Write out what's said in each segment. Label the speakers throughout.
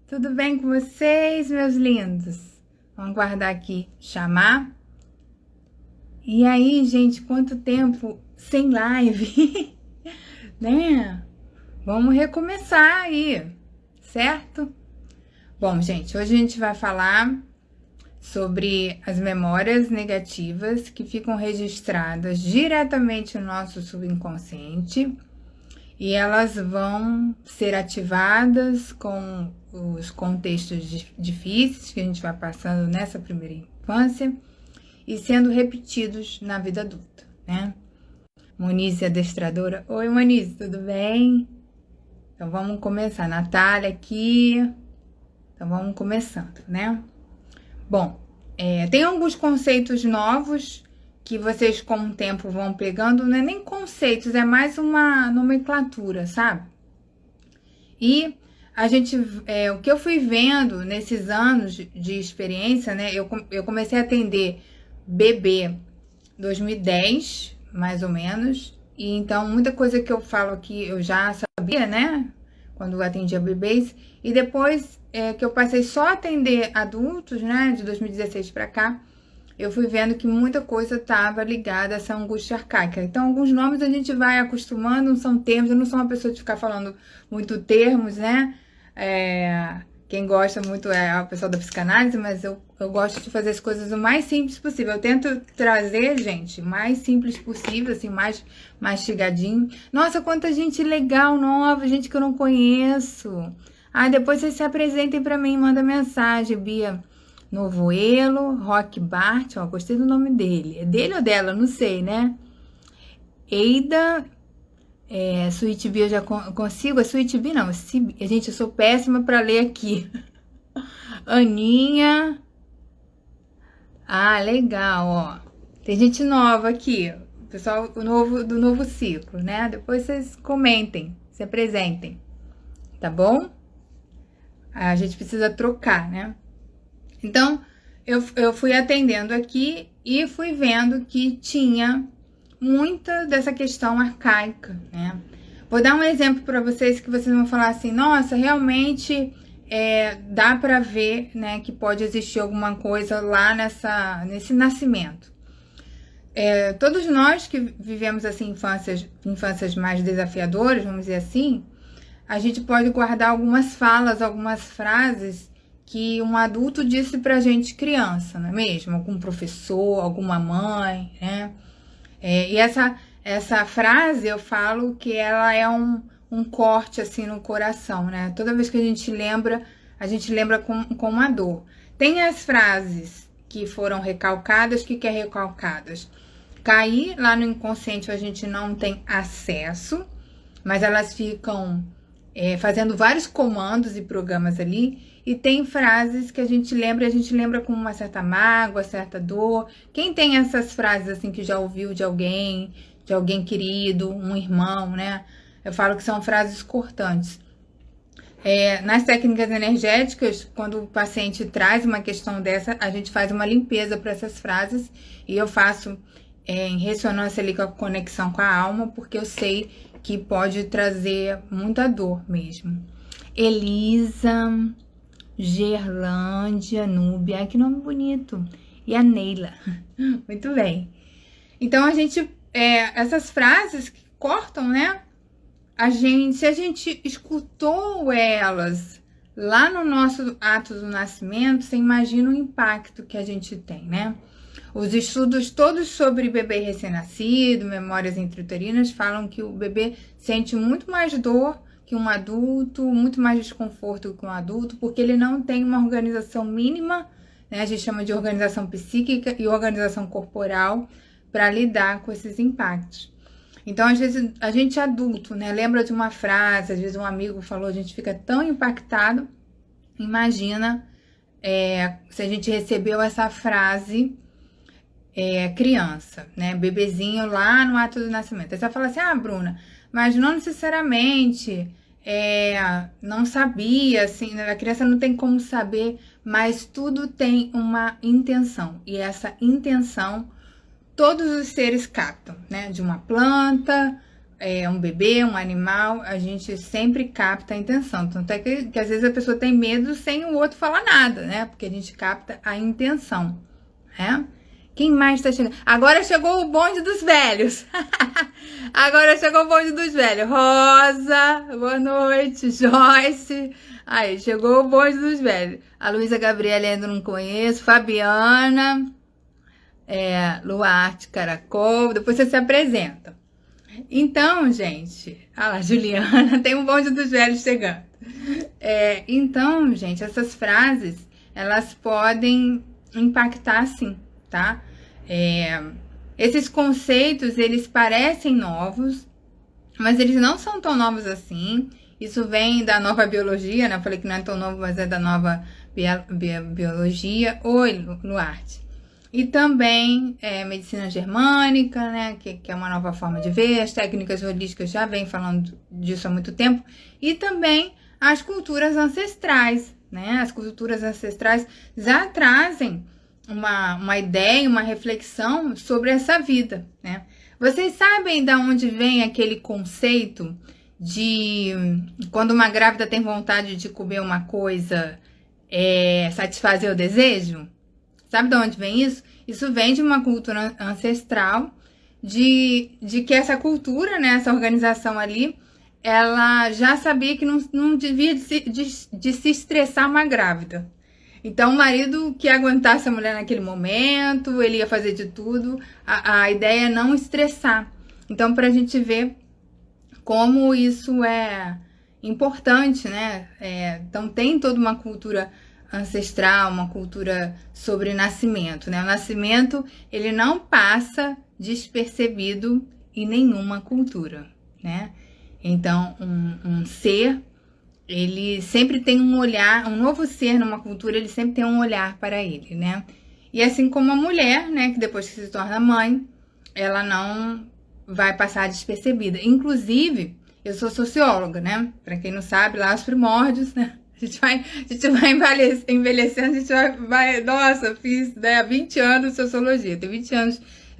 Speaker 1: Tudo bem com vocês, meus lindos? Vamos guardar aqui, chamar. E aí, gente, quanto tempo sem live, né? Vamos recomeçar aí, certo? Bom, gente, hoje a gente vai falar sobre as memórias negativas que ficam registradas diretamente no nosso subconsciente. E elas vão ser ativadas com os contextos difíceis que a gente vai passando nessa primeira infância e sendo repetidos na vida adulta, né? Monize, adestradora. Oi, Monize, tudo bem? Então, vamos começar. Natália aqui. Então, vamos começando, né? Bom, tem alguns conceitos novos que vocês com o tempo vão pegando, não é nem conceitos, é mais uma nomenclatura, sabe? E a gente, o que eu fui vendo nesses anos de experiência, né? Eu comecei a atender bebê 2010, mais ou menos, e então muita coisa que eu falo aqui eu já sabia, né? Quando eu atendia bebês, e depois que eu passei só a atender adultos, né? De 2016 para cá, eu fui vendo que muita coisa estava ligada a essa angústia arcaica. Então, alguns nomes a gente vai acostumando, não são termos, eu não sou uma pessoa de ficar falando muito termos, né? Quem gosta muito é a pessoa da psicanálise, mas eu gosto de fazer as coisas o mais simples possível. Eu tento trazer, gente, o mais simples possível, assim, mais mastigadinho. Nossa, quanta gente legal, nova, gente que eu não conheço. Depois vocês se apresentem para mim, manda mensagem, Bia. Novoelo, Rock Bart, ó, gostei do nome dele. É dele ou dela? Não sei, né? Eida, Sweet Bee eu já consigo. A Sweet Bee não, gente, eu sou péssima para ler aqui. Aninha. Legal, ó. Tem gente nova aqui. Pessoal do novo ciclo, né? Depois vocês comentem, se apresentem. Tá bom? A gente precisa trocar, né? Então, eu fui atendendo aqui e fui vendo que tinha muita dessa questão arcaica, né? Vou dar um exemplo para vocês que vocês vão falar assim, nossa, realmente dá para ver, né, que pode existir alguma coisa lá nesse nascimento. Todos nós que vivemos assim infâncias mais desafiadoras, vamos dizer assim, a gente pode guardar algumas falas, algumas frases que um adulto disse pra gente criança, não é mesmo? Algum professor, alguma mãe, né? E essa frase, eu falo que ela é um corte, assim, no coração, né? Toda vez que a gente lembra com uma dor. Tem as frases que foram recalcadas, que é recalcadas? Cair lá no inconsciente, a gente não tem acesso, mas elas ficam fazendo vários comandos e programas ali. E tem frases que a gente lembra com uma certa mágoa, certa dor. Quem tem essas frases assim que já ouviu de alguém querido, um irmão, né? Eu falo que são frases cortantes. Nas técnicas energéticas, quando o paciente traz uma questão dessa, a gente faz uma limpeza para essas frases e eu faço em ressonância ali com a conexão com a alma, porque eu sei que pode trazer muita dor mesmo. Elisa, Gerlândia, Núbia, que nome bonito. E a Neila. Muito bem. Então, a gente, essas frases que cortam, né? Se a gente escutou elas lá no nosso ato do nascimento, você imagina o impacto que a gente tem, né? Os estudos todos sobre bebê recém-nascido, memórias intrauterinas, falam que o bebê sente muito mais dor que um adulto, muito mais desconforto que um adulto, porque ele não tem uma organização mínima, né? A gente chama de organização psíquica e organização corporal para lidar com esses impactos. Então, às vezes, a gente adulto, né, lembra de uma frase, às vezes um amigo falou, a gente fica tão impactado. Imagina se a gente recebeu essa frase criança, né, bebezinho lá no ato do nascimento. Aí você vai falar assim, Bruna, mas não necessariamente não sabia, assim, a criança não tem como saber, mas tudo tem uma intenção, e essa intenção todos os seres captam, né, de uma planta, um bebê, um animal, a gente sempre capta a intenção. Tanto é que às vezes a pessoa tem medo sem o outro falar nada, né? Porque a gente capta a intenção, né? Quem mais tá chegando? Agora chegou o bonde dos velhos. Agora chegou o bonde dos velhos. Rosa, boa noite. Joyce. Aí, chegou o bonde dos velhos. A Luísa Gabriela ainda não conheço. Fabiana. Luarte Caracol. Depois você se apresenta. Então, gente. Ah lá, Juliana. Tem um bonde dos velhos chegando. Então, gente, essas frases, elas podem impactar sim, tá? Esses conceitos, eles parecem novos, mas eles não são tão novos assim. Isso vem da nova biologia, né? Eu falei que não é tão novo, mas é da nova biologia. Oi, Luarte. E também medicina germânica, né? Que é uma nova forma de ver. As técnicas holísticas já vêm falando disso há muito tempo. E também as culturas ancestrais, né? As culturas ancestrais já trazem uma ideia, uma reflexão sobre essa vida, né? Vocês sabem de onde vem aquele conceito de quando uma grávida tem vontade de comer uma coisa, satisfazer o desejo? Sabe de onde vem isso? Isso vem de uma cultura ancestral, de que essa cultura, né, essa organização ali, ela já sabia que não devia de se estressar uma grávida. Então, o marido que aguentasse a mulher naquele momento, ele ia fazer de tudo. A ideia é não estressar. Então, para a gente ver como isso é importante, né? Então, tem toda uma cultura ancestral, uma cultura sobre nascimento, né? O nascimento, ele não passa despercebido em nenhuma cultura, né? Então, um ser, ele sempre tem um olhar, um novo ser numa cultura, ele sempre tem um olhar para ele, né? E assim como a mulher, né, que depois que se torna mãe, ela não vai passar despercebida. Inclusive, eu sou socióloga, né? Para quem não sabe, lá os primórdios, né? A gente vai envelhecendo, a gente vai nossa, eu fiz 20 anos de sociologia, eu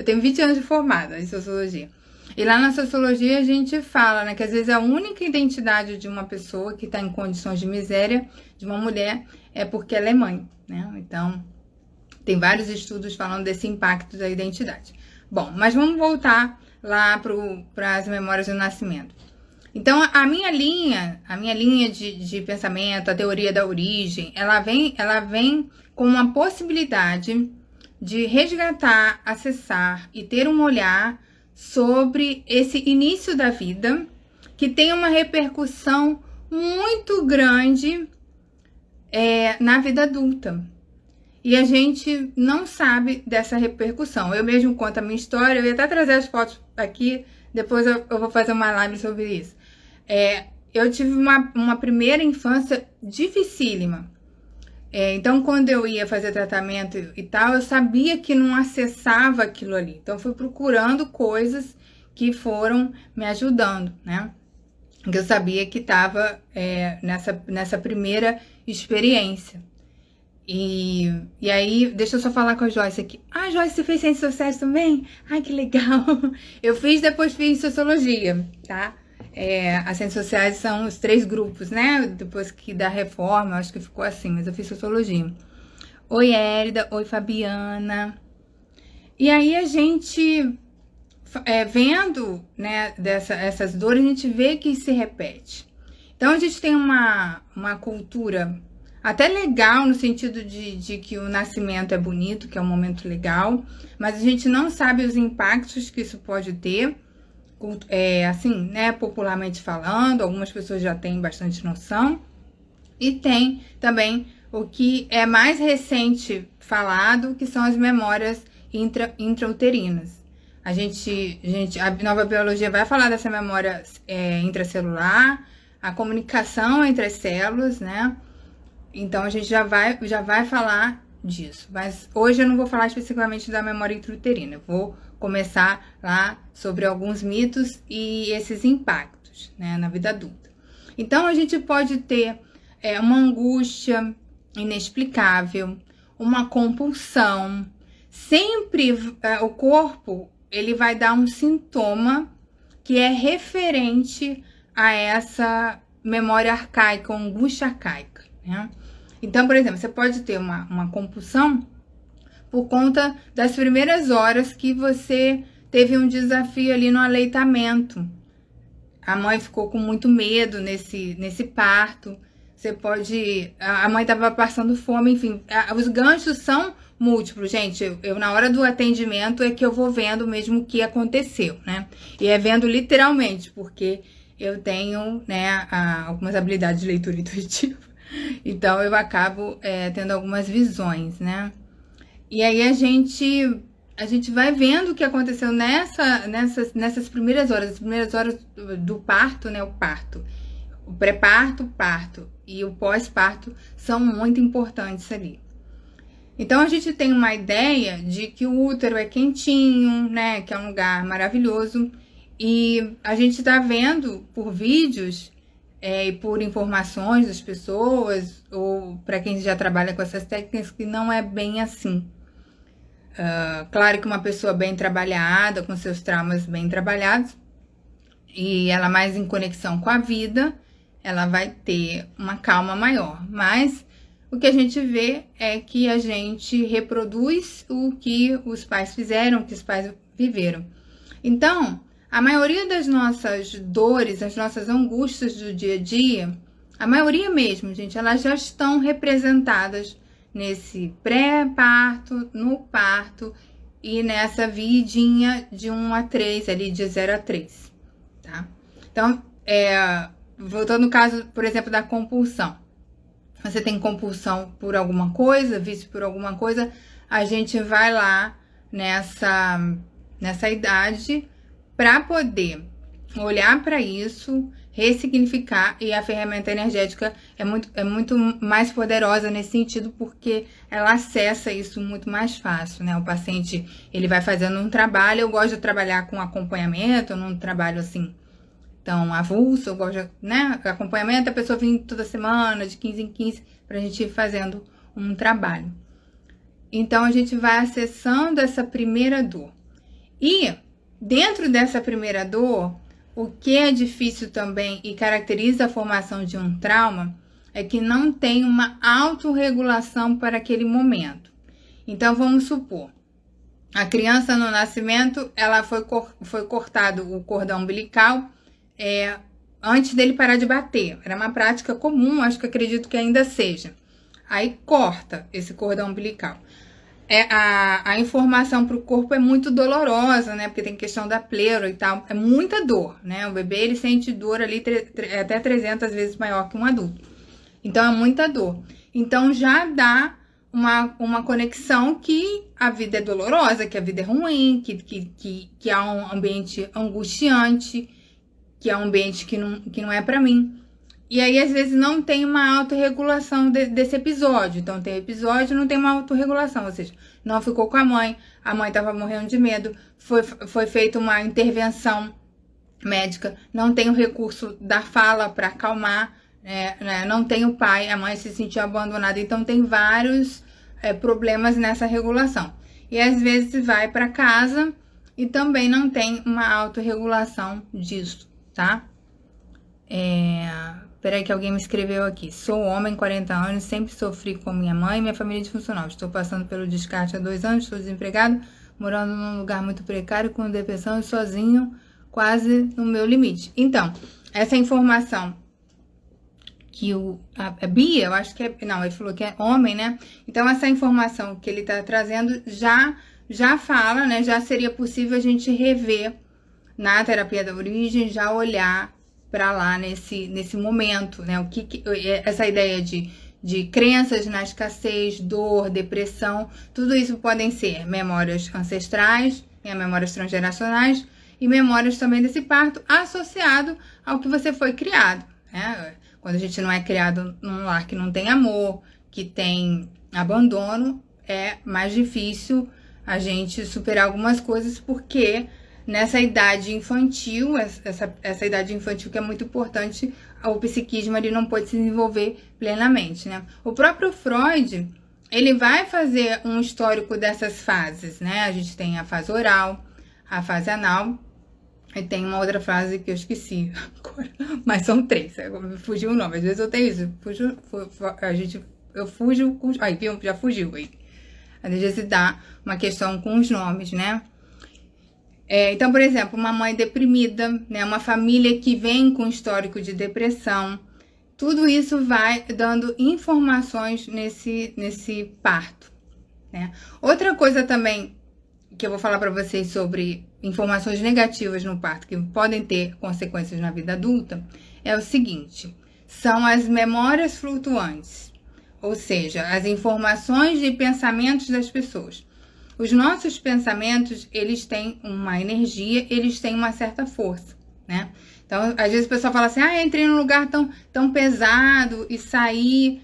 Speaker 1: tenho 20 anos de formada em sociologia. E lá na sociologia a gente fala, né, que às vezes a única identidade de uma pessoa que está em condições de miséria, de uma mulher, é porque ela é mãe, né? Então, tem vários estudos falando desse impacto da identidade. Bom, mas vamos voltar lá para as memórias do nascimento. Então, a minha linha de pensamento, a teoria da origem, ela vem com uma possibilidade de resgatar, acessar e ter um olhar sobre esse início da vida, que tem uma repercussão muito grande na vida adulta. E a gente não sabe dessa repercussão. Eu mesmo conto a minha história, eu ia até trazer as fotos aqui, depois eu vou fazer uma live sobre isso. Eu tive uma primeira infância dificílima. Então, quando eu ia fazer tratamento e tal, eu sabia que não acessava aquilo ali. Então, eu fui procurando coisas que foram me ajudando, né? Porque eu sabia que estava nessa primeira experiência. E aí, deixa eu só falar com a Joyce aqui. Ah, Joyce, você fez Ciências Sociais também? Ai, que legal! Eu fiz, depois fiz Sociologia, tá? As Ciências Sociais são os 3 grupos, né? Depois que da reforma, acho que ficou assim, mas eu fiz Sociologia. Oi, Érida. Oi, Fabiana. E aí, a gente, vendo, né, essas dores, a gente vê que se repete. Então, a gente tem uma cultura até legal, no sentido de que o nascimento é bonito, que é um momento legal, mas a gente não sabe os impactos que isso pode ter, assim, né, popularmente falando. Algumas pessoas já têm bastante noção. E tem também o que é mais recente falado, que são as memórias intrauterinas. A nova biologia vai falar dessa memória intracelular, a comunicação entre as células, né? Então, a gente já vai falar disso. Mas hoje eu não vou falar especificamente da memória intrauterina. Eu vou começar lá sobre alguns mitos e esses impactos, né, na vida adulta. Então, a gente pode ter uma angústia inexplicável, uma compulsão. Sempre o corpo, ele vai dar um sintoma que é referente a essa memória arcaica, angústia arcaica, né? Então, por exemplo, você pode ter uma compulsão por conta das primeiras horas que você teve um desafio ali no aleitamento. A mãe ficou com muito medo nesse parto. Você pode... A mãe estava passando fome, enfim. Os ganchos são múltiplos, gente. Eu, na hora do atendimento, é que eu vou vendo mesmo o que aconteceu, né? E é vendo literalmente, porque eu tenho, né, algumas habilidades de leitura intuitiva. Então, eu acabo tendo algumas visões, né? E aí a gente vai vendo o que aconteceu nessas primeiras horas, as primeiras horas do parto, né? O parto, o pré-parto, o parto e o pós-parto são muito importantes ali. Então a gente tem uma ideia de que o útero é quentinho, né? Que é um lugar maravilhoso. E a gente tá vendo por vídeos e por informações das pessoas, ou para quem já trabalha com essas técnicas, que não é bem assim. Claro que uma pessoa bem trabalhada, com seus traumas bem trabalhados, e ela mais em conexão com a vida, ela vai ter uma calma maior. Mas o que a gente vê é que a gente reproduz o que os pais fizeram, o que os pais viveram. Então, a maioria das nossas dores, as nossas angústias do dia a dia, a maioria mesmo, gente, elas já estão representadas nesse pré-parto, no parto e nessa vidinha de 1 a 3, ali de 0 a 3, tá? Então, voltando no caso, por exemplo, da compulsão. Você tem compulsão por alguma coisa, vício por alguma coisa, a gente vai lá nessa idade para poder olhar para isso, ressignificar, e a ferramenta energética é muito mais poderosa nesse sentido, porque ela acessa isso muito mais fácil, né? O paciente, ele vai fazendo um trabalho, eu gosto de trabalhar com acompanhamento, eu não trabalho assim tão avulso, eu gosto de, né? Acompanhamento, a pessoa vem toda semana, de 15 em 15, pra gente ir fazendo um trabalho. Então, a gente vai acessando essa primeira dor. E, dentro dessa primeira dor, o que é difícil também e caracteriza a formação de um trauma é que não tem uma autorregulação para aquele momento. Então, vamos supor, a criança no nascimento, ela foi cortado o cordão umbilical antes dele parar de bater. Era uma prática comum, acredito que ainda seja. Aí corta esse cordão umbilical. A informação para o corpo é muito dolorosa, né? Porque tem questão da pleura e tal. É muita dor, né? O bebê, ele sente dor ali até 300 vezes maior que um adulto. Então, é muita dor. Então, já dá uma conexão que a vida é dolorosa, que a vida é ruim, que há um ambiente angustiante, que é um ambiente que não é para mim. E aí, às vezes, não tem uma autorregulação desse episódio. Então, tem episódio, não tem uma autorregulação. Ou seja, não ficou com a mãe estava morrendo de medo, foi feita uma intervenção médica, não tem o recurso da fala para acalmar, né? Não tem o pai, a mãe se sentiu abandonada. Então, tem vários problemas nessa regulação. E, às vezes, vai para casa e também não tem uma autorregulação disso, tá? Peraí que alguém me escreveu aqui. Sou homem, 40 anos, sempre sofri com minha mãe e minha família disfuncional. Estou passando pelo descarte há 2 anos, estou desempregado, morando num lugar muito precário, com depressão e sozinho, quase no meu limite. Então, essa informação que a Bia, eu acho que não, ele falou que é homem, né? Então, essa informação que ele tá trazendo já fala, né? Já seria possível a gente rever na terapia da origem, já olhar para lá nesse momento, né? O que essa ideia de crenças na escassez, dor, depressão, tudo isso podem ser memórias ancestrais, memórias transgeracionais e memórias também desse parto associado ao que você foi criado, né? Quando a gente não é criado num lar que não tem amor, que tem abandono, é mais difícil a gente superar algumas coisas, porque nessa idade infantil, essa idade infantil que é muito importante, o psiquismo ele não pode se desenvolver plenamente, né? O próprio Freud, ele vai fazer um histórico dessas fases, né? A gente tem a fase oral, a fase anal
Speaker 2: E tem uma outra frase que eu esqueci agora, mas são 3, fugiu o nome, às vezes eu tenho isso, eu fujo com... Aí, viu? Já fugiu aí. Às vezes dá uma questão com os nomes, né? Então, por exemplo, uma mãe deprimida, né? Uma família que vem com histórico de depressão. Tudo isso vai dando informações nesse parto, né? Outra coisa também que eu vou falar para vocês sobre informações negativas no parto, que podem ter consequências na vida adulta, é o seguinte: são as memórias flutuantes, ou seja, as informações e pensamentos das pessoas. Os nossos pensamentos, eles têm uma energia, eles têm uma certa força, né? Então, às vezes o pessoal fala assim, entrei num lugar tão pesado e saí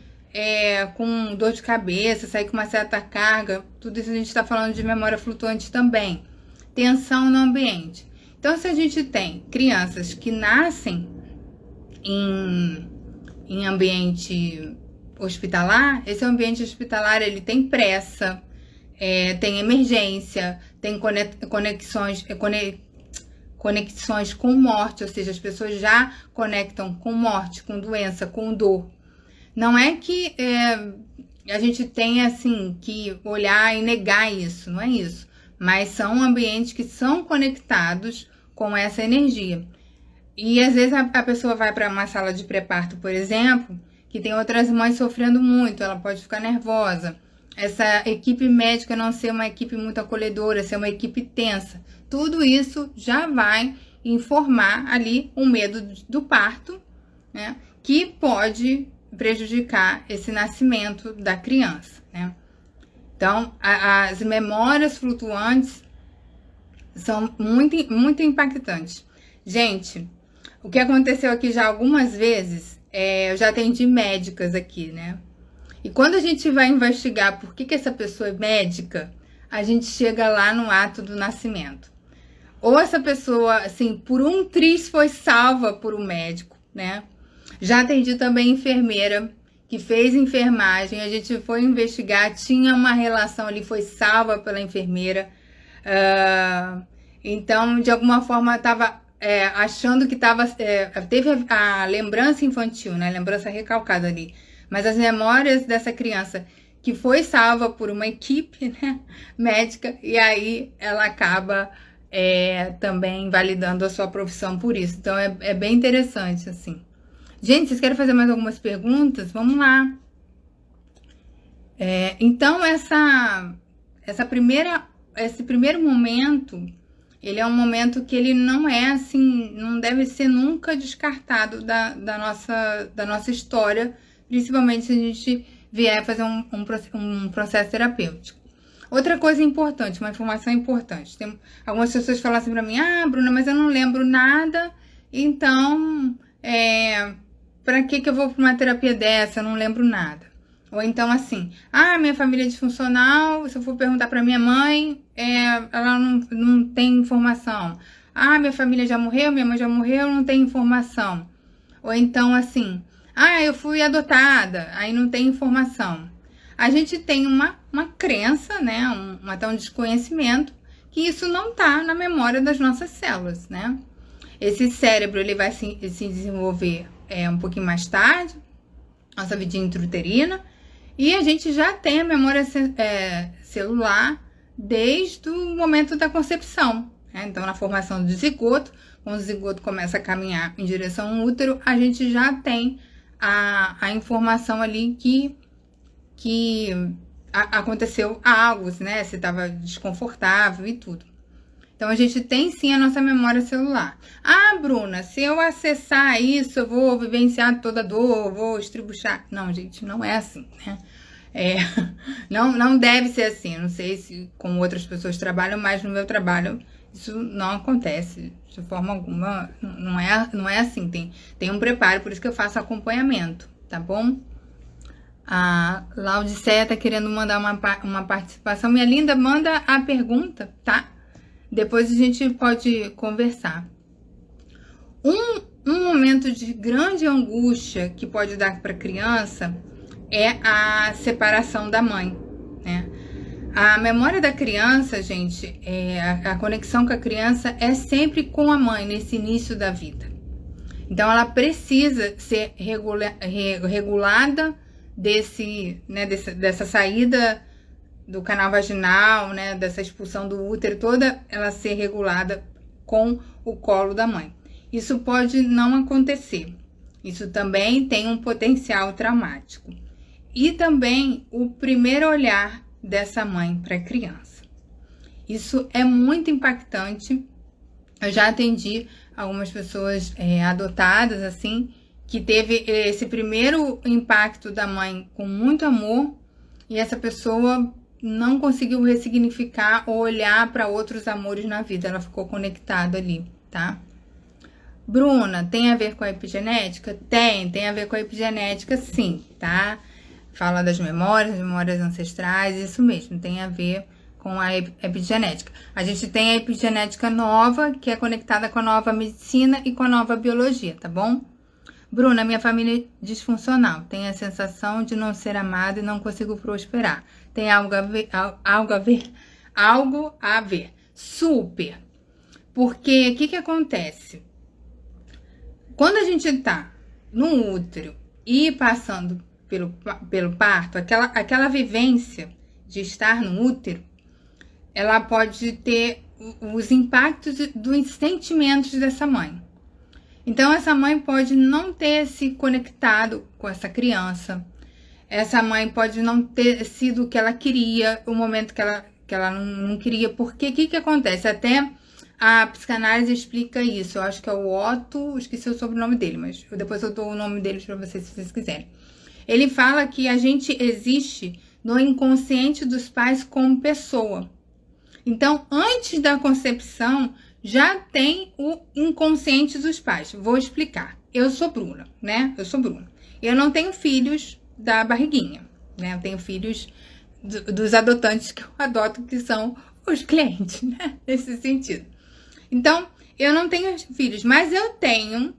Speaker 2: com dor de cabeça, saí com uma certa carga. Tudo isso a gente está falando de memória flutuante também. Tensão no ambiente. Então, se a gente tem crianças que nascem em ambiente hospitalar, esse ambiente hospitalar, ele tem pressa, tem emergência, tem conexões com morte, ou seja, as pessoas já conectam com morte, com doença, com dor. Não é que a gente tenha assim que olhar e negar isso, não é isso. Mas são ambientes que são conectados com essa energia. E às vezes a pessoa vai para uma sala de pré-parto, por exemplo, que tem outras mães sofrendo muito, ela pode ficar nervosa. Essa equipe médica não ser uma equipe muito acolhedora, ser uma equipe tensa. Tudo isso já vai informar ali o medo do parto, né? Que pode prejudicar esse nascimento da criança, né? Então, as memórias flutuantes são muito impactantes. Gente, o que aconteceu aqui já algumas vezes, eu já atendi médicas aqui, né? E quando a gente vai investigar por que essa pessoa é médica, a gente chega lá no ato do nascimento. Ou essa pessoa, assim, por um triz foi salva por um médico, né? Já atendi também enfermeira que fez enfermagem, a gente foi investigar, tinha uma relação ali, foi salva pela enfermeira. Então, de alguma forma, estava achando que teve a lembrança infantil, né? A lembrança recalcada ali. Mas as memórias dessa criança que foi salva por uma equipe, né, médica, e aí ela acaba também validando a sua profissão por isso. Então, é bem interessante, assim. Gente, vocês querem fazer mais algumas perguntas? Vamos lá. Então, esse primeiro momento, ele é um momento que ele não é assim, não deve ser nunca descartado da nossa história, principalmente se a gente vier fazer um processo terapêutico. Outra coisa importante, uma informação importante. Tem algumas pessoas falam assim pra mim, Bruna, mas eu não lembro nada, então, pra que eu vou pra uma terapia dessa? Eu não lembro nada. Ou então assim, minha família é disfuncional, se eu for perguntar pra minha mãe, ela não tem informação. Minha família já morreu, minha mãe já morreu, não tem informação. Ou então assim, eu fui adotada, aí não tem informação. A gente tem uma crença, né, até um desconhecimento, que isso não tá na memória das nossas células, né? Esse cérebro, ele vai se desenvolver um pouquinho mais tarde, nossa vidinha intrauterina, e a gente já tem a memória celular desde o momento da concepção, né? Então, na formação do zigoto, quando o zigoto começa a caminhar em direção ao útero, a gente já tem a informação ali que aconteceu algo, né? Se estava desconfortável e tudo. Então, a gente tem sim a nossa memória celular. Bruna, se eu acessar isso, eu vou vivenciar toda a dor, vou estribuchar. Não, gente, não é assim, né? Não deve ser assim. Não sei se como outras pessoas trabalham, mas no meu trabalho isso não acontece de forma alguma. Não é assim. Tem um preparo, por isso que eu faço acompanhamento, tá bom? A Laudiceia tá querendo mandar uma participação. Minha linda, manda a pergunta, tá? Depois a gente pode conversar. Um momento de grande angústia que pode dar para a criança é a separação da mãe, né? A memória da criança, gente, a conexão com a criança é sempre com a mãe nesse início da vida. Então, ela precisa ser regulada dessa saída do canal vaginal, né, dessa expulsão do útero toda, ela ser regulada com o colo da mãe. Isso pode não acontecer. Isso também tem um potencial traumático. E também o primeiro olhar dessa mãe para a criança. Isso é muito impactante. Eu já atendi algumas pessoas adotadas, assim, que teve esse primeiro impacto da mãe com muito amor e essa pessoa não conseguiu ressignificar ou olhar para outros amores na vida. Ela ficou conectada ali, tá? Bruna, tem a ver com a epigenética? Tem a ver com a epigenética, sim, tá? Fala das memórias ancestrais, isso mesmo, tem a ver com a epigenética. A gente tem a epigenética nova, que é conectada com a nova medicina e com a nova biologia, tá bom? Bruna, minha família é disfuncional, tenho a sensação de não ser amada e não consigo prosperar. Tem algo a ver. Super. Porque o que acontece? Quando a gente tá no útero e passando pelo parto, aquela vivência de estar no útero, ela pode ter os impactos dos sentimentos dessa mãe. Então, essa mãe pode não ter se conectado com essa criança. Essa mãe pode não ter sido o que ela queria, o momento que ela não queria. Porque o que acontece? Até a psicanálise explica isso. Eu acho que é o Otto, esqueci o sobrenome dele, mas depois eu dou o nome dele para vocês, se vocês quiserem. Ele fala que a gente existe no inconsciente dos pais como pessoa. Então, antes da concepção, já tem o inconsciente dos pais. Vou explicar. Eu sou Bruna, né? Eu sou Bruna. Eu não tenho filhos da barriguinha, né? Eu tenho filhos dos adotantes que eu adoto, que são os clientes, né? Nesse sentido. Então, eu não tenho filhos, mas eu tenho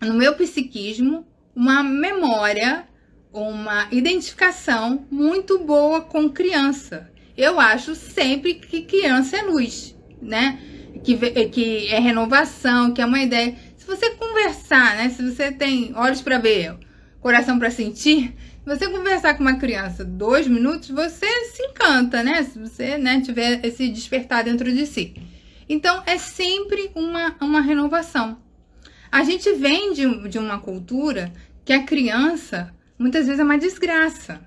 Speaker 2: no meu psiquismo, uma memória, uma identificação muito boa com criança. Eu acho sempre que criança é luz, né? Que é renovação, que é uma ideia. Se você conversar, né? Se você tem olhos para ver, coração para sentir, se você conversar com uma criança 2 minutos, você se encanta, né? Se você, né, tiver esse despertar dentro de si. Então, é sempre uma renovação. A gente vem de uma cultura que a criança, muitas vezes, é uma desgraça,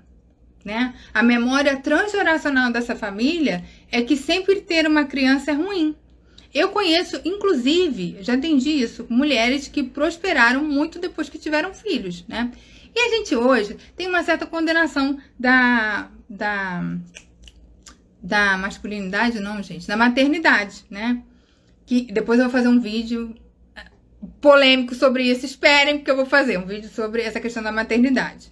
Speaker 2: né? A memória transgeracional dessa família é que sempre ter uma criança é ruim. Eu conheço, inclusive, já atendi isso, mulheres que prosperaram muito depois que tiveram filhos, né? E a gente hoje tem uma certa condenação da masculinidade, não, gente, da maternidade, né? Que depois eu vou fazer um vídeo polêmico sobre isso, esperem, porque eu vou fazer um vídeo sobre essa questão da maternidade.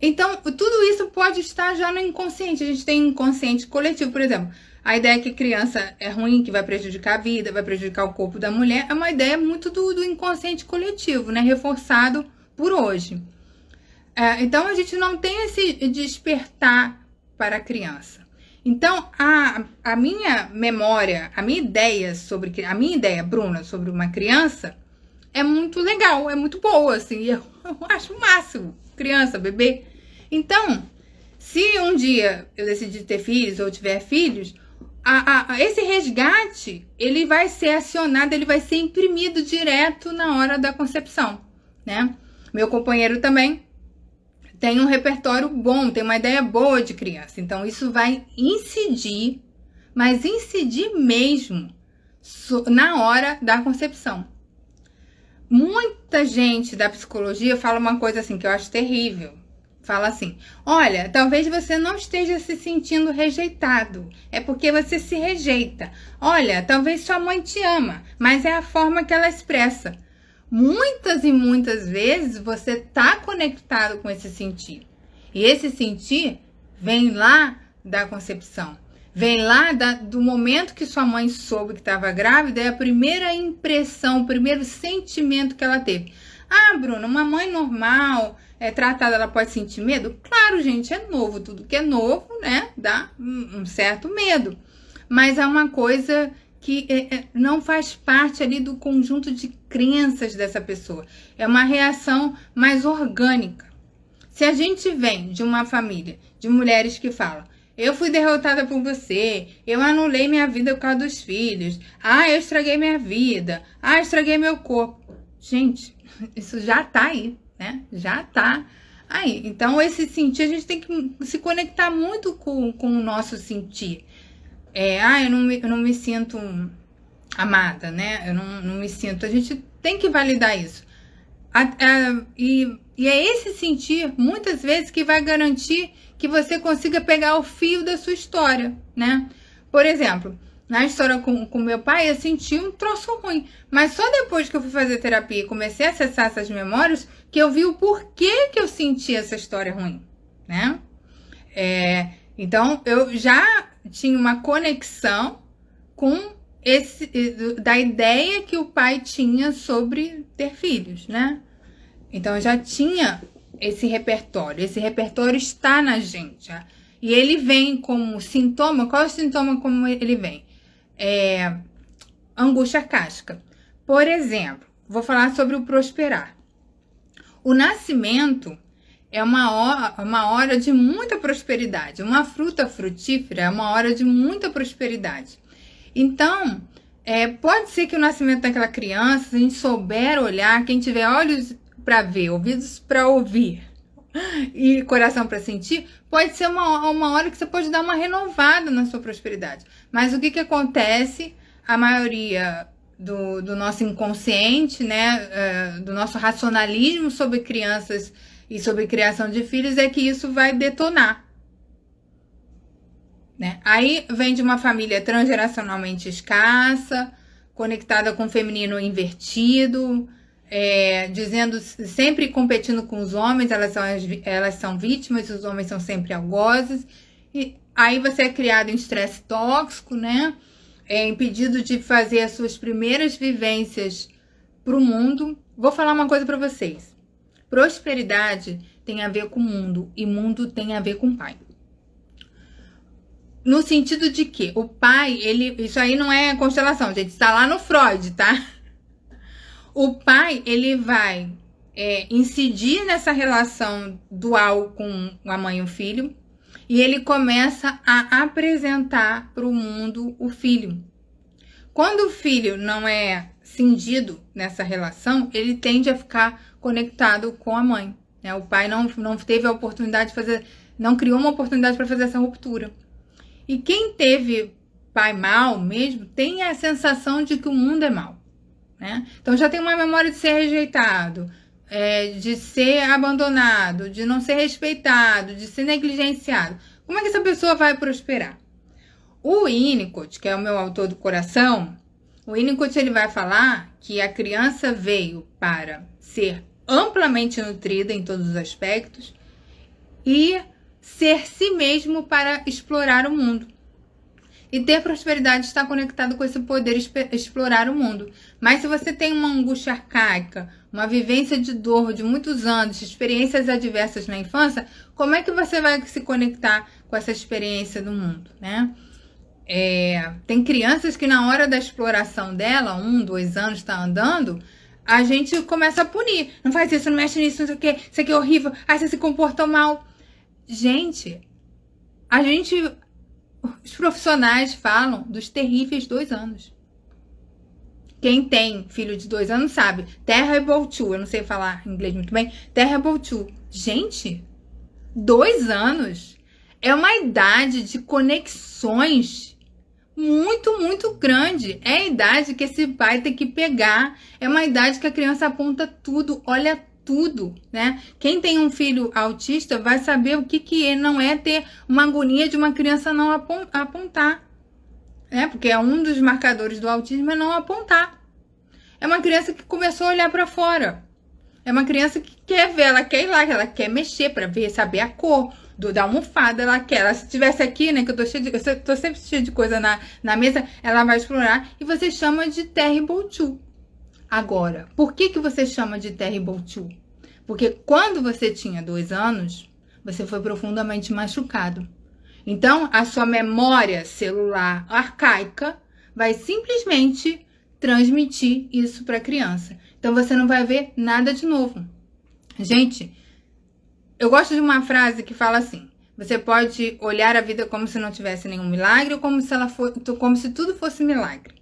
Speaker 2: Então, tudo isso pode estar já no inconsciente. A gente tem inconsciente coletivo, por exemplo. A ideia que criança é ruim, que vai prejudicar a vida, vai prejudicar o corpo da mulher, é uma ideia muito do inconsciente coletivo, né? Reforçado por hoje. Então, a gente não tem esse despertar para a criança. Então, a minha memória, a minha ideia, Bruna, sobre uma criança, é muito legal, é muito boa, assim, eu acho o máximo, criança, bebê. Então, se um dia eu decidir ter filhos ou tiver filhos, esse resgate, ele vai ser acionado, ele vai ser imprimido direto na hora da concepção, né? Meu companheiro também tem um repertório bom, tem uma ideia boa de criança. Então, isso vai incidir, mas incidir mesmo na hora da concepção. Muita gente da psicologia fala uma coisa assim, que eu acho terrível. Fala assim, olha, talvez você não esteja se sentindo rejeitado, é porque você se rejeita. Olha, talvez sua mãe te ama, mas é a forma que ela expressa. Muitas e muitas vezes você está conectado com esse sentir. E esse sentir vem lá da concepção. Vem lá do momento que sua mãe soube que estava grávida, é a primeira impressão, o primeiro sentimento que ela teve. Ah, Bruna, uma mãe normal, tratada, ela pode sentir medo? Claro claro, gente, é novo. Tudo que é novo, né, dá um certo medo. Mas é uma coisa que não faz parte ali do conjunto de crenças dessa pessoa. É uma reação mais orgânica. Se a gente vem de uma família de mulheres que falam: eu fui derrotada por você, eu anulei minha vida por causa dos filhos, eu estraguei minha vida, eu estraguei meu corpo. Gente, isso já tá aí, né? Já tá aí. Então, esse sentir, a gente tem que se conectar muito com o nosso sentir. Eu não me sinto amada, né? Eu não me sinto. A gente tem que validar isso. E é esse sentir, muitas vezes, que vai garantir que você consiga pegar o fio da sua história, né? Por exemplo, na história com meu pai, eu senti um troço ruim. Mas só depois que eu fui fazer terapia e comecei a acessar essas memórias, que eu vi o porquê que eu senti essa história ruim, né? Então, eu já tinha uma conexão com da ideia que o pai tinha sobre ter filhos, né? Então, eu já tinha esse repertório está na gente. E ele vem como sintoma. Qual é o sintoma como ele vem? Angústia kármica. Por exemplo, vou falar sobre o prosperar. O nascimento é uma hora de muita prosperidade. Uma fruta frutífera é uma hora de muita prosperidade. Então, pode ser que o nascimento daquela criança, se a gente souber olhar, quem tiver olhos para ver, ouvidos para ouvir e coração para sentir, pode ser uma hora que você pode dar uma renovada na sua prosperidade. Mas o que acontece? A maioria do nosso inconsciente, né, do nosso racionalismo sobre crianças e sobre criação de filhos, é que isso vai detonar, né? Aí vem de uma família transgeracionalmente escassa, conectada com o feminino invertido, dizendo, sempre competindo com os homens, elas são vítimas, os homens são sempre algozes. E aí você é criado em estresse tóxico, né? Impedido de fazer as suas primeiras vivências para o mundo. Vou falar uma coisa para vocês. Prosperidade tem a ver com mundo e mundo tem a ver com pai. No sentido de que o pai, isso aí não é constelação, gente, está lá no Freud, tá? O pai, ele vai incidir nessa relação dual com a mãe e o filho, e ele começa a apresentar para o mundo o filho. Quando o filho não é cindido nessa relação, ele tende a ficar conectado com a mãe, né? O pai não teve a oportunidade de fazer, não criou uma oportunidade para fazer essa ruptura. E quem teve pai mal mesmo, tem a sensação de que o mundo é mal, né? Então já tem uma memória de ser rejeitado, de ser abandonado, de não ser respeitado, de ser negligenciado. Como é que essa pessoa vai prosperar? O Winnicott, que é o meu autor do coração, o Winnicott, ele vai falar que a criança veio para ser amplamente nutrida em todos os aspectos e ser si mesmo para explorar o mundo. E ter prosperidade está conectado com esse poder explorar o mundo. Mas se você tem uma angústia arcaica, uma vivência de dor de muitos anos, experiências adversas na infância, como é que você vai se conectar com essa experiência do mundo, né? Tem crianças que na hora da exploração dela, 1, 2 anos, está andando, a gente começa a punir. Não faz isso, não mexe nisso, não sei o que, isso aqui é horrível, você se comportou mal. Gente, os profissionais falam dos terríveis 2 anos. Quem tem filho de 2 anos sabe. Terrible 2, eu não sei falar inglês muito bem. Terrible 2. Gente, 2 anos é uma idade de conexões muito, muito grande. É a idade que esse pai tem que pegar. É uma idade que a criança aponta tudo, olha tudo, né? Quem tem um filho autista vai saber o que não é ter uma agonia de uma criança não apontar, né? Porque é um dos marcadores do autismo, é não apontar. É uma criança que começou a olhar para fora. É uma criança que quer ver, ela quer ir lá, ela quer mexer para ver, saber a cor da almofada, ela quer. Ela, se estivesse aqui, né, que eu tô sempre cheia de coisa na mesa, ela vai explorar e você chama de Terrible 2. Agora, por que você chama de Terrible 2? Porque quando você tinha 2 anos, você foi profundamente machucado. Então, a sua memória celular arcaica vai simplesmente transmitir isso para a criança. Então, você não vai ver nada de novo. Gente, eu gosto de uma frase que fala assim: você pode olhar a vida como se não tivesse nenhum milagre ou como se tudo fosse milagre.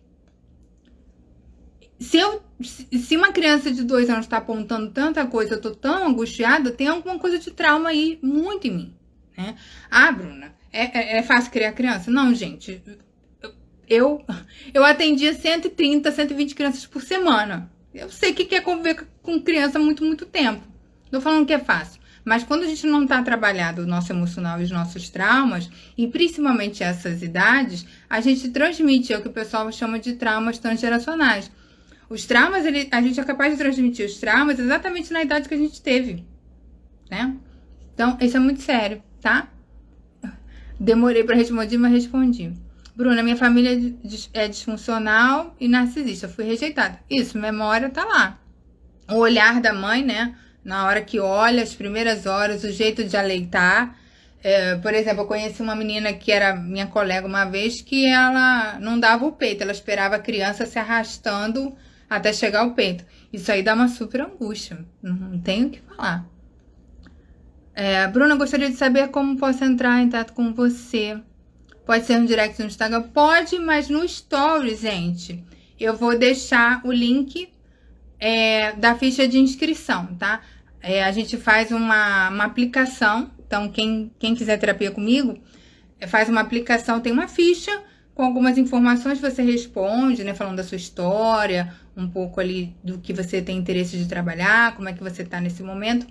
Speaker 2: Se uma criança de 2 anos está apontando tanta coisa, eu tô tão angustiada, tem alguma coisa de trauma aí muito em mim, né? Ah, Bruna, é fácil criar criança? Não, gente. Eu atendia 130, 120 crianças por semana. Eu sei que é conviver com criança há muito, muito tempo. Não tô falando que é fácil. Mas quando a gente não tá trabalhado o nosso emocional e os nossos traumas, e principalmente essas idades, a gente transmite, é o que o pessoal chama de traumas transgeracionais. Os traumas, a gente é capaz de transmitir os traumas exatamente na idade que a gente teve, né? Então, isso é muito sério, tá? Demorei para responder, mas respondi. Bruna, minha família é disfuncional e narcisista. Eu fui rejeitada. Isso, memória tá lá. O olhar da mãe, né? Na hora que olha, as primeiras horas, o jeito de aleitar. Por exemplo, eu conheci uma menina que era minha colega uma vez, que ela não dava o peito. Ela esperava a criança se arrastando até chegar ao peito. Isso aí dá uma super angústia. Não tenho o que falar. Bruna, gostaria de saber como posso entrar em contato com você. Pode ser no direct no Instagram? Pode, mas no Stories, gente. Eu vou deixar o link da ficha de inscrição, tá? A gente faz uma aplicação. Então, quem quiser terapia comigo, faz uma aplicação, tem uma ficha com algumas informações, você responde, né? Falando da sua história, um pouco ali do que você tem interesse de trabalhar, como é que você tá nesse momento.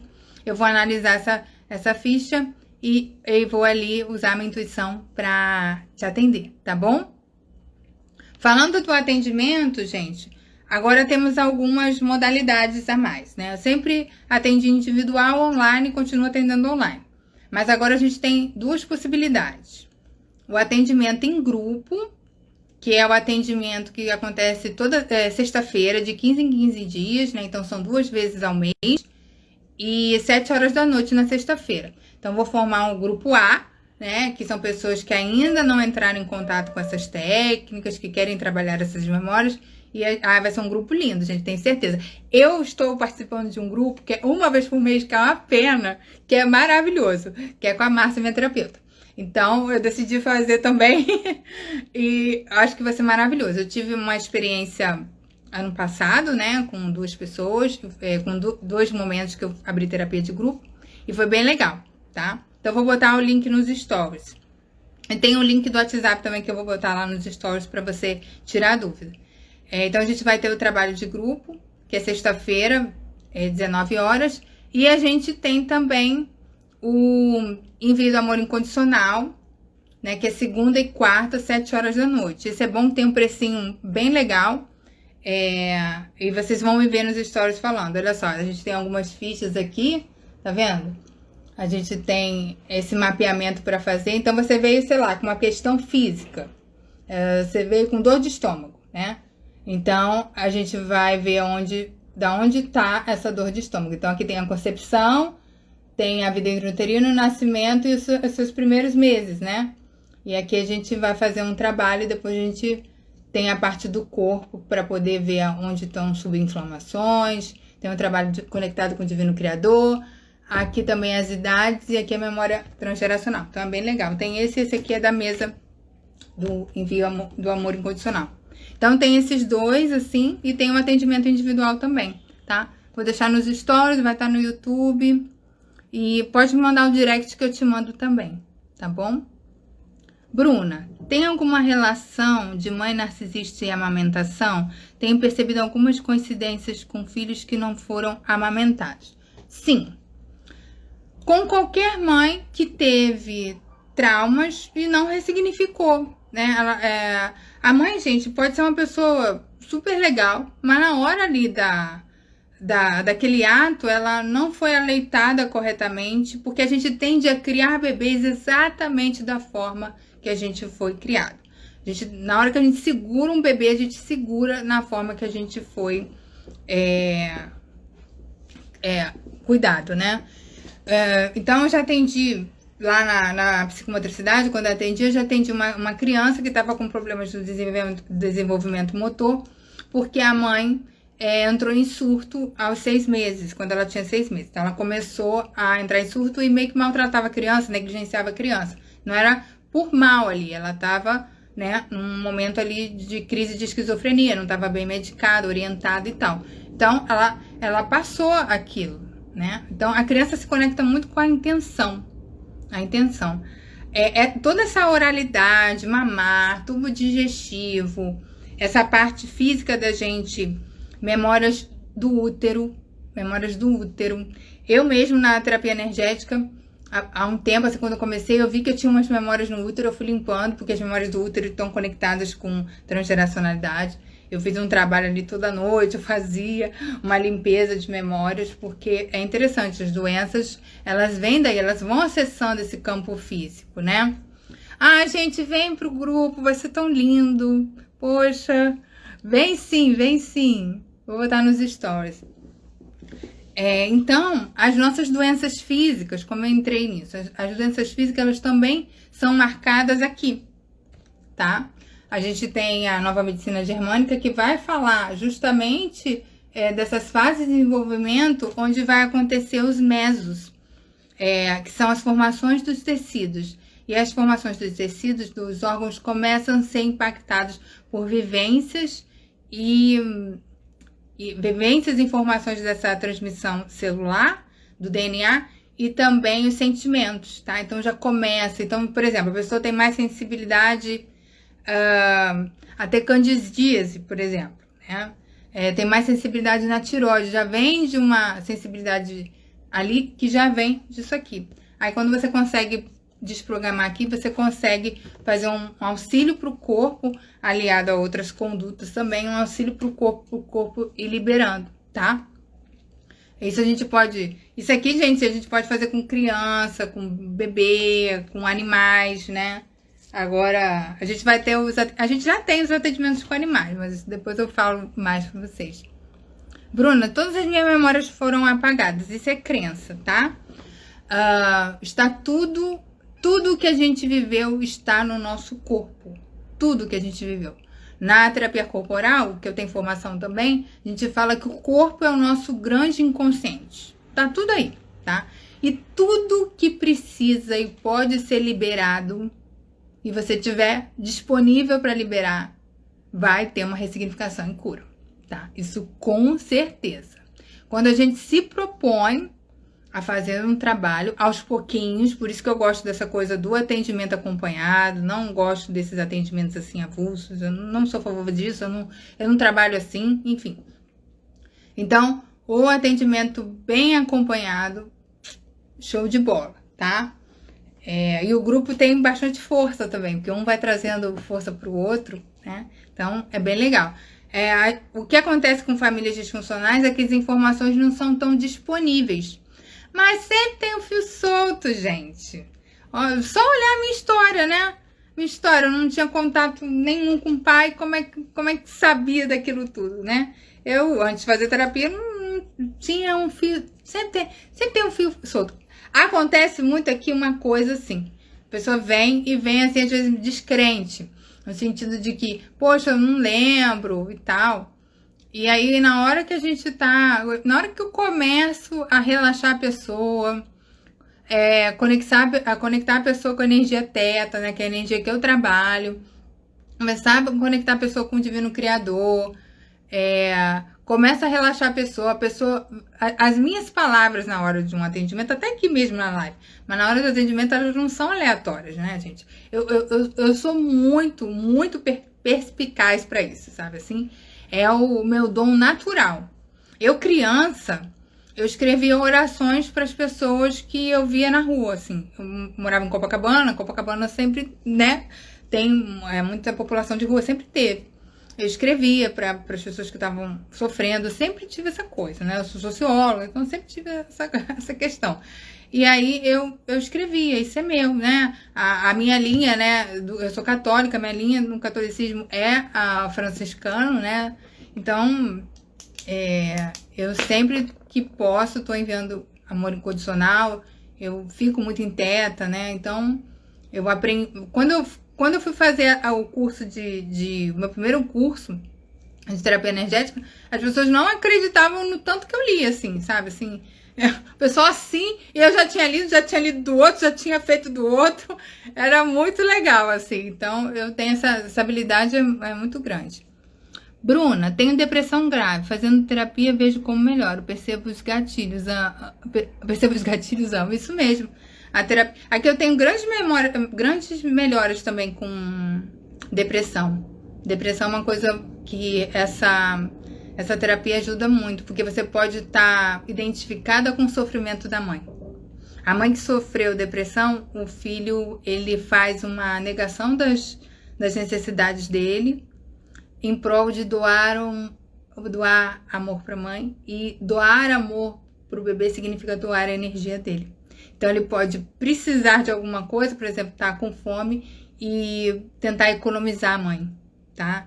Speaker 2: Eu vou analisar essa ficha e vou ali usar a minha intuição para te atender, tá bom? Falando do atendimento, gente, agora temos algumas modalidades a mais, né? Eu sempre atendi individual, online e continuo atendendo online. Mas agora a gente tem 2 possibilidades. O atendimento em grupo, que é o atendimento que acontece toda sexta-feira, de 15 em 15 dias, né? Então são 2 vezes ao mês. E 7 horas da noite na sexta-feira. Então, vou formar um grupo A, né? Que são pessoas que ainda não entraram em contato com essas técnicas, que querem trabalhar essas memórias. E vai ser um grupo lindo, gente, tenho certeza. Eu estou participando de um grupo que é uma vez por mês, que é uma pena, que é maravilhoso, que é com a Márcia, minha terapeuta. Então, eu decidi fazer também e acho que vai ser maravilhoso. Eu tive uma experiência ano passado, né, com 2 pessoas, com 2 momentos que eu abri terapia de grupo, e foi bem legal, tá? Então, eu vou botar o link nos stories. E tem o link do WhatsApp também, que eu vou botar lá nos stories para você tirar a dúvida. Então, a gente vai ter o trabalho de grupo, que é sexta-feira, 19 horas, e a gente tem também o Envio do Amor Incondicional, né, que é segunda e quarta, 7 horas da noite. Esse é bom, tem um precinho bem legal. E vocês vão me ver nos stories falando. Olha só, a gente tem algumas fichas aqui, tá vendo? A gente tem esse mapeamento para fazer. Então, você veio, sei lá, com uma questão física. Você veio com dor de estômago, né? Então, a gente vai ver da onde tá essa dor de estômago. Então, aqui tem a concepção, tem a vida intrauterina, o nascimento e os seus primeiros meses, né? E aqui a gente vai fazer um trabalho e depois a gente tem a parte do corpo para poder ver onde estão subinflamações. Tem um trabalho conectado com o Divino Criador. Aqui também as idades e aqui a memória transgeracional. Então é bem legal. Tem esse aqui é da mesa do Envio do Amor Incondicional. Então tem esses 2, assim, e tem um atendimento individual também, tá? Vou deixar nos stories, vai estar no YouTube. E pode me mandar o direct que eu te mando também, tá bom? Bruna, tem alguma relação de mãe narcisista e amamentação? Tenho percebido algumas coincidências com filhos que não foram amamentados. Sim. Com qualquer mãe que teve traumas e não ressignificou, né? A mãe, gente, pode ser uma pessoa super legal, mas na hora ali daquele ato, ela não foi aleitada corretamente, porque a gente tende a criar bebês exatamente da forma que a gente foi criado. Na hora que a gente segura um bebê, a gente segura na forma que a gente foi cuidado, né? Então, eu já atendi lá na psicomotricidade, quando eu atendi, eu já atendi uma criança que estava com problemas do desenvolvimento motor, porque a mãe entrou em surto aos 6 meses, quando ela tinha 6 meses. Então, ela começou a entrar em surto e meio que maltratava a criança, negligenciava a criança. Não era por mal ali, ela estava, né, num momento ali de crise de esquizofrenia, não estava bem medicada, orientada e tal. Então, ela passou aquilo, né? Então, a criança se conecta muito com a intenção. A intenção. Toda essa oralidade, mamar, tubo digestivo, essa parte física da gente, memórias do útero. Eu mesmo, na terapia energética, há um tempo, assim, quando eu comecei, eu vi que eu tinha umas memórias no útero, eu fui limpando, porque as memórias do útero estão conectadas com transgeracionalidade. Eu fiz um trabalho ali toda noite, eu fazia uma limpeza de memórias, porque é interessante, as doenças, elas vêm daí, elas vão acessando esse campo físico, né? Ah, gente, vem pro grupo, vai ser tão lindo. Poxa, vem sim, vem sim. Vou botar nos stories. Então, as nossas doenças físicas, como eu entrei nisso, as doenças físicas, elas também são marcadas aqui, tá? A gente tem a nova medicina germânica que vai falar justamente dessas fases de desenvolvimento onde vai acontecer os mesos, que são as formações dos tecidos. E as formações dos tecidos, dos órgãos, começam a ser impactados por vivências e informações dessa transmissão celular, do DNA, e também os sentimentos, tá? Então já começa. Então, por exemplo, a pessoa tem mais sensibilidade a ter candidíase, por exemplo, né? Tem mais sensibilidade na tireoide, já vem de uma sensibilidade ali que já vem disso aqui. Aí quando você consegue desprogramar aqui, você consegue fazer um auxílio para o corpo, aliado a outras condutas também, um auxílio para o corpo ir liberando, tá? Isso aqui, gente, a gente pode fazer com criança, com bebê, com animais, né? Agora, a gente já tem os atendimentos com animais, mas depois eu falo mais pra vocês. Bruna, todas as minhas memórias foram apagadas. Isso é crença, tá? Está tudo que a gente viveu está no nosso corpo. Tudo que a gente viveu. Na terapia corporal, que eu tenho formação também, a gente fala que o corpo é o nosso grande inconsciente. Tá tudo aí, tá? E tudo que precisa e pode ser liberado, e você tiver disponível para liberar, vai ter uma ressignificação e cura, tá? Isso com certeza. Quando a gente se propõe a fazer um trabalho aos pouquinhos, por isso que eu gosto dessa coisa do atendimento acompanhado, não gosto desses atendimentos assim avulsos, eu não sou a favor disso, eu não trabalho assim, enfim. Então, o atendimento bem acompanhado, show de bola, tá? E o grupo tem bastante força também, porque um vai trazendo força para o outro, né? Então, é bem legal. O que acontece com famílias disfuncionais é que as informações não são tão disponíveis. Mas sempre tem um fio solto, gente. Só olhar a minha história, né? Minha história, eu não tinha contato nenhum com o pai, como é que sabia daquilo tudo, né? Eu, antes de fazer terapia, não tinha um fio... Sempre tem um fio solto. Acontece muito aqui uma coisa assim, a pessoa vem assim, às vezes descrente, no sentido de que, poxa, eu não lembro e tal. E aí, na hora que eu começo a relaxar a pessoa, conectar a pessoa com a energia teta, né, que é a energia que eu trabalho, começar a conectar a pessoa com o Divino Criador, começa a relaxar a pessoa, as minhas palavras na hora de um atendimento, até aqui mesmo na live, mas na hora do atendimento elas não são aleatórias, né, gente? Eu sou muito, muito perspicaz para isso, sabe assim? É o meu dom natural. Eu, criança, eu escrevia orações para as pessoas que eu via na rua, assim. Eu morava em Copacabana sempre, né, tem muita população de rua, sempre teve. Eu escrevia para as pessoas que estavam sofrendo, eu sempre tive essa coisa, né? Eu sou socióloga, então sempre tive essa questão. E aí eu escrevia, isso é meu, né? A minha linha, né? Eu sou católica, minha linha no catolicismo é a franciscano, né? Então, eu sempre que posso, estou enviando amor incondicional eu fico muito inquieta, né? Então, eu aprendi... Quando eu fui fazer o curso meu primeiro curso de terapia energética, as pessoas não acreditavam no tanto que eu li, assim, sabe? Assim, o pessoal assim, e eu já tinha lido do outro, já tinha feito do outro. Era muito legal, assim. Então, eu tenho essa habilidade, é muito grande. Bruna, tenho depressão grave. Fazendo terapia, vejo como melhoro. Percebo os gatilhos. Isso mesmo. A terapia... Aqui eu tenho grandes melhoras também com depressão. Depressão é uma coisa que essa terapia ajuda muito, porque você pode estar identificada com o sofrimento da mãe. A mãe que sofreu depressão, o filho, ele faz uma negação das necessidades dele em prol de doar amor para a mãe. E doar amor para o bebê significa doar a energia dele. Então ele pode precisar de alguma coisa, por exemplo, estar com fome e tentar economizar a mãe, tá?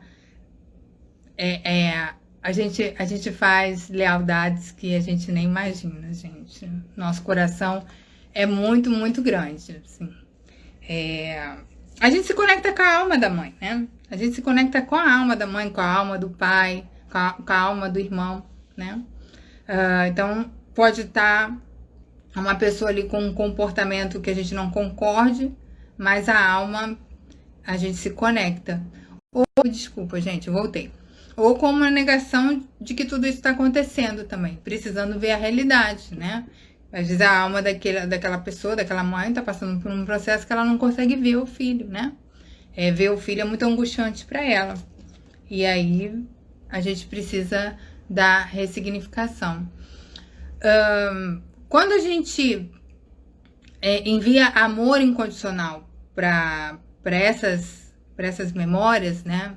Speaker 2: A gente faz lealdades que a gente nem imagina, gente. Nosso coração é muito, muito grande, assim. A gente se conecta com a alma da mãe, né? A gente se conecta com a alma da mãe, com a alma do pai, com a alma do irmão, né? Então, pode estar uma pessoa ali com um comportamento que a gente não concorde, mas a alma, a gente se conecta. Desculpa, gente, voltei. Ou com uma negação de que tudo isso está acontecendo também, precisando ver a realidade, né? Às vezes a alma daquela pessoa, daquela mãe, está passando por um processo que ela não consegue ver o filho, né? Ver o filho é muito angustiante para ela. E aí a gente precisa da ressignificação. Quando a gente envia amor incondicional para essas memórias, né?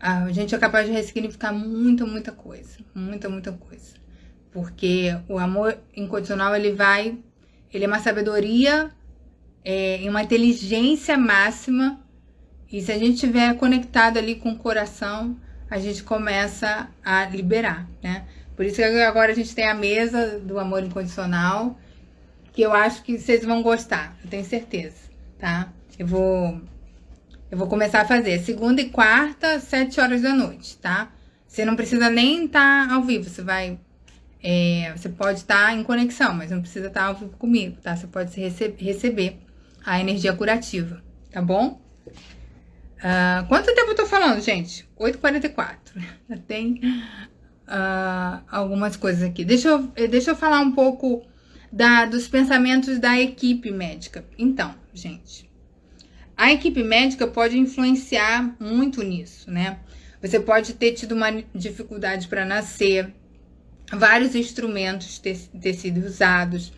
Speaker 2: A gente é capaz de ressignificar muita coisa. Muita coisa. Porque o amor incondicional, ele é uma sabedoria e uma inteligência máxima. E se a gente estiver conectado ali com o coração, a gente começa a liberar, né? Por isso que agora a gente tem a mesa do amor incondicional, que eu acho que vocês vão gostar, eu tenho certeza, tá? Eu vou começar a fazer segunda e quarta, 7 horas da noite, tá? Você não precisa nem estar ao vivo, você pode estar em conexão, mas não precisa estar ao vivo comigo, tá? Você pode receber a energia curativa, tá bom? Quanto tempo eu tô falando, gente? 8h44. Já tem algumas coisas aqui. Deixa eu falar um pouco dos pensamentos da equipe médica. Então, gente, a equipe médica pode influenciar muito nisso, né? Você pode ter tido uma dificuldade para nascer, vários instrumentos ter sido usados,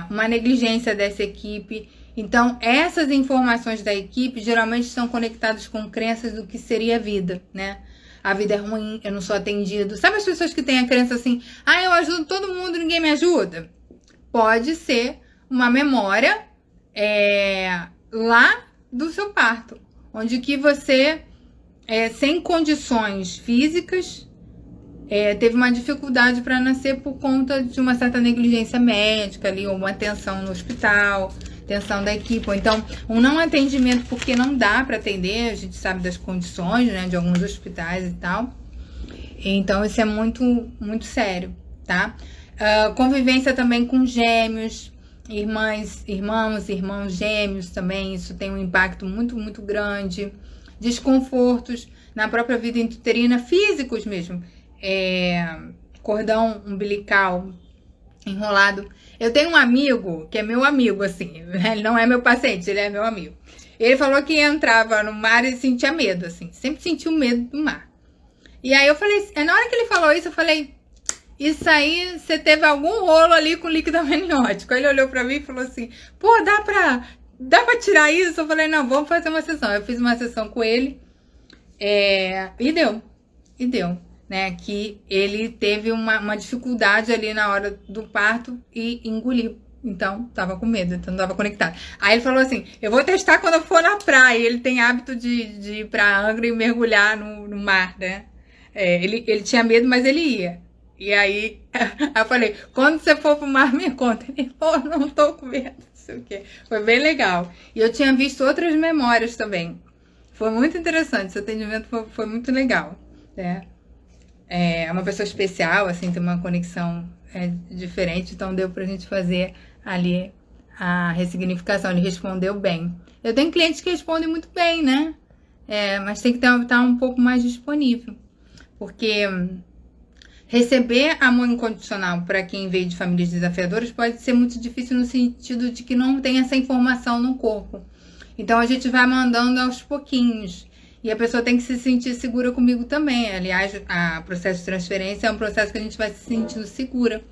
Speaker 2: uma negligência dessa equipe. Então, essas informações da equipe geralmente estão conectadas com crenças do que seria a vida, né? A vida é ruim, eu não sou atendido. Sabe as pessoas que têm a crença assim, eu ajudo todo mundo, ninguém me ajuda? Pode ser uma memória lá do seu parto, onde que você, sem condições físicas, teve uma dificuldade para nascer por conta de uma certa negligência médica ali, ou uma atenção no hospital, atenção da equipe, ou então um não atendimento porque não dá para atender, a gente sabe das condições, né, de alguns hospitais e tal. Então isso é muito, muito sério, tá? Convivência também com gêmeos, irmãos gêmeos também, isso tem um impacto muito, muito grande. Desconfortos na própria vida intrauterina, físicos mesmo, cordão umbilical enrolado. Eu tenho um amigo, que é meu amigo, assim, ele não é meu paciente, ele é meu amigo. Ele falou que entrava no mar e sentia medo, assim, sempre sentiu medo do mar. E aí eu falei, na hora que ele falou isso, eu falei, isso aí, você teve algum rolo ali com líquido amniótico. Aí ele olhou pra mim e falou assim, pô, dá pra tirar isso? Eu falei, não, vamos fazer uma sessão. Eu fiz uma sessão com ele, e deu. Né, que ele teve uma dificuldade ali na hora do parto e engoliu. Então, tava com medo, então não tava conectado. Aí ele falou assim, eu vou testar quando eu for na praia. Ele tem hábito de ir pra Angra e mergulhar no mar, né? Ele tinha medo, mas ele ia. E aí, eu falei, quando você for pro mar, me conta. Ele falou, não tô com medo, não sei o quê. Foi bem legal. E eu tinha visto outras memórias também. Foi muito interessante, esse atendimento foi muito legal, né? É uma pessoa especial, assim, tem uma conexão diferente, então deu pra gente fazer ali a ressignificação. Ele respondeu bem. Eu tenho clientes que respondem muito bem, né? Mas tem que estar um pouco mais disponível. Porque receber amor incondicional para quem veio de famílias desafiadoras pode ser muito difícil no sentido de que não tem essa informação no corpo. Então a gente vai mandando aos pouquinhos. E a pessoa tem que se sentir segura comigo também. Aliás, o processo de transferência é um processo que a gente vai se sentindo segura.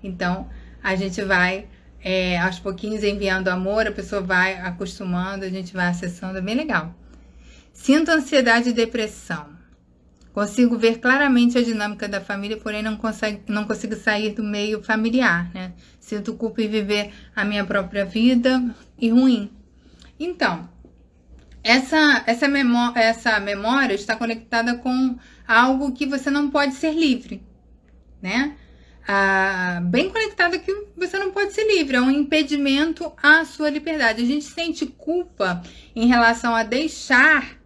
Speaker 2: Então, a gente vai aos pouquinhos enviando amor, a pessoa vai acostumando, a gente vai acessando, é bem legal. Sinto ansiedade e depressão. Consigo ver claramente a dinâmica da família, porém não consigo sair do meio familiar, né? Sinto culpa em viver a minha própria vida e ruim. Então, essa memória está conectada com algo que você não pode ser livre, né? Bem conectada que você não pode ser livre, é um impedimento à sua liberdade. A gente sente culpa em relação a deixar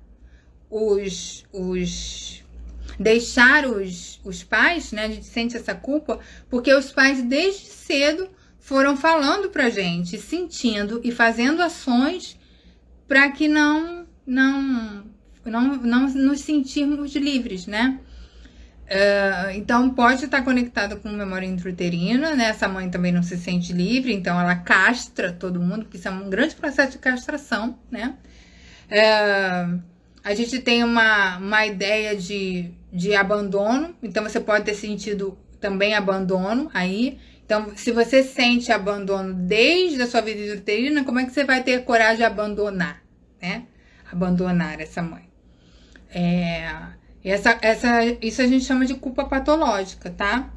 Speaker 2: os pais, né? A gente sente essa culpa porque os pais desde cedo foram falando pra gente, sentindo e fazendo ações para que não nos sentirmos livres, né? Então pode estar conectado com memória intrauterina, né? Essa mãe também não se sente livre, então ela castra todo mundo, porque isso é um grande processo de castração, né? A gente tem uma ideia de abandono, então você pode ter sentido também abandono aí. Então, se você sente abandono desde a sua vida intrauterina, como é que você vai ter coragem de abandonar, né? Abandonar essa mãe. Isso a gente chama de culpa patológica, tá?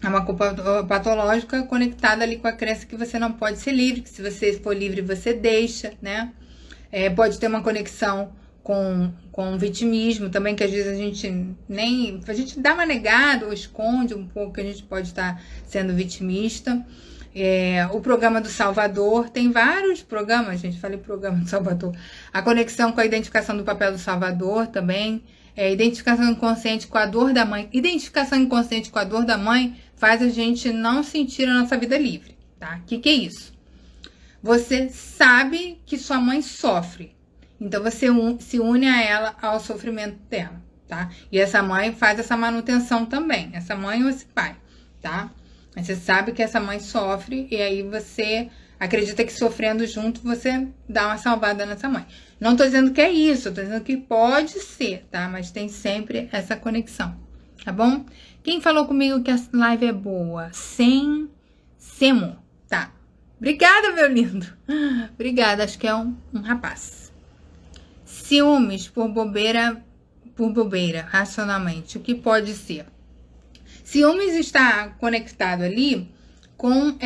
Speaker 2: É uma culpa patológica conectada ali com a crença que você não pode ser livre, que se você for livre, você deixa, né? Pode ter uma conexão com vitimismo também, que às vezes a gente dá uma negada ou esconde um pouco que a gente pode estar sendo vitimista. O programa do Salvador, tem vários programas, gente, falei programa do Salvador. A conexão com a identificação do papel do Salvador também, identificação inconsciente com a dor da mãe. Identificação inconsciente com a dor da mãe faz a gente não sentir a nossa vida livre, tá? O que é isso? Você sabe que sua mãe sofre, então você se une a ela ao sofrimento dela, tá? E essa mãe faz essa manutenção também, essa mãe ou esse pai, tá? Mas você sabe que essa mãe sofre e aí você acredita que sofrendo junto você dá uma salvada nessa mãe. Não tô dizendo que é isso, tô dizendo que pode ser, tá? Mas tem sempre essa conexão, tá bom? Quem falou comigo que a live é boa? Semo, tá? Obrigada, meu lindo. Obrigada, acho que é um rapaz. Ciúmes por bobeira, racionalmente. O que pode ser? Ciúmes está conectado ali com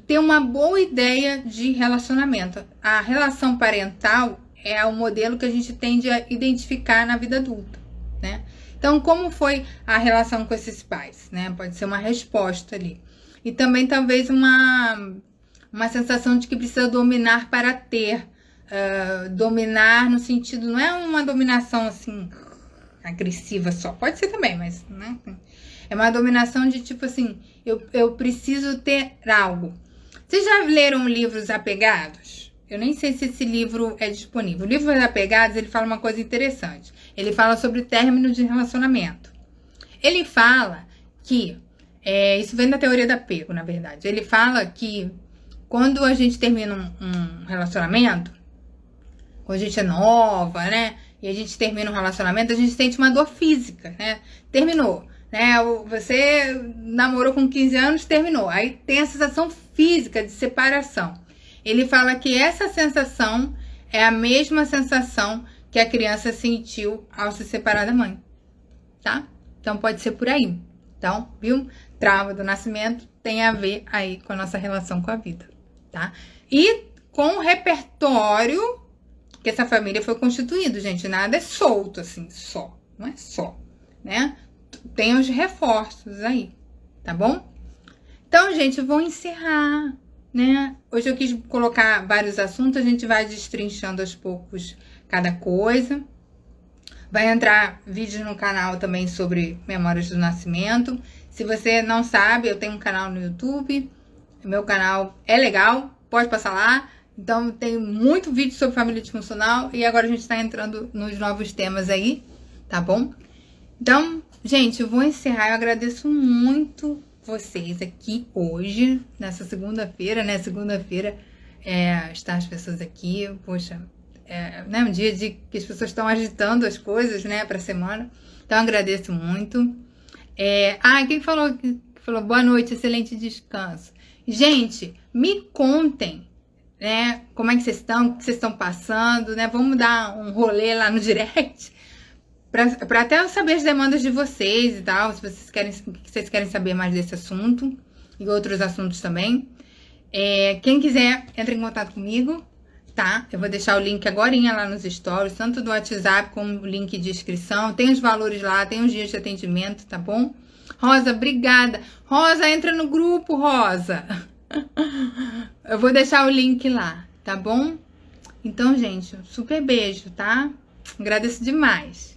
Speaker 2: ter uma boa ideia de relacionamento. A relação parental é o modelo que a gente tende a identificar na vida adulta, né? Então, como foi a relação com esses pais, né? Pode ser uma resposta ali. E também talvez uma sensação de que precisa dominar para ter. Dominar no sentido, não é uma dominação assim agressiva só, pode ser também, mas né? É uma dominação de tipo assim, eu preciso ter algo. Vocês já leram livros apegados? Eu nem sei se esse livro é disponível. O livro Apegados, ele fala uma coisa interessante. Ele fala sobre término de relacionamento. Ele fala que, isso vem da teoria do apego, na verdade. Ele fala que quando a gente termina um relacionamento, quando a gente é nova, né? E a gente termina um relacionamento, a gente sente uma dor física, né? Terminou, né? Você namorou com 15 anos, terminou. Aí tem a sensação física de separação. Ele fala que essa sensação é a mesma sensação que a criança sentiu ao se separar da mãe, tá? Então pode ser por aí. Então, viu? Trauma do nascimento tem a ver aí com a nossa relação com a vida, tá? E com o repertório que essa família foi constituída, gente. Nada é solto assim, só, não é só, né? Tem os reforços aí, tá bom? Então, gente, eu vou encerrar, né? Hoje eu quis colocar vários assuntos, a gente vai destrinchando aos poucos cada coisa. Vai entrar vídeos no canal também sobre Memórias do Nascimento. Se você não sabe, eu tenho um canal no YouTube. Meu canal é legal, pode passar lá. Então, tem muito vídeo sobre família disfuncional. E agora a gente tá entrando nos novos temas aí, tá bom? Então, gente, eu vou encerrar. Eu agradeço muito vocês aqui hoje, nessa segunda-feira, né? Segunda-feira, estão as pessoas aqui. Poxa, né? Um dia de que as pessoas estão agitando as coisas, né? Pra semana. Então, eu agradeço muito. Quem falou boa noite, excelente descanso. Gente, me contem, né? Como é que vocês estão, o que vocês estão passando, né? Vamos dar um rolê lá no direct para até eu saber as demandas de vocês e tal, se vocês querem saber mais desse assunto e outros assuntos também. Quem quiser, entre em contato comigo, tá? Eu vou deixar o link agorinha lá nos stories, tanto do WhatsApp como o link de inscrição. Tem os valores lá, tem os dias de atendimento, tá bom? Rosa, obrigada. Rosa, entra no grupo, Rosa. Eu vou deixar o link lá, tá bom? Então, gente, super beijo, tá? Agradeço demais.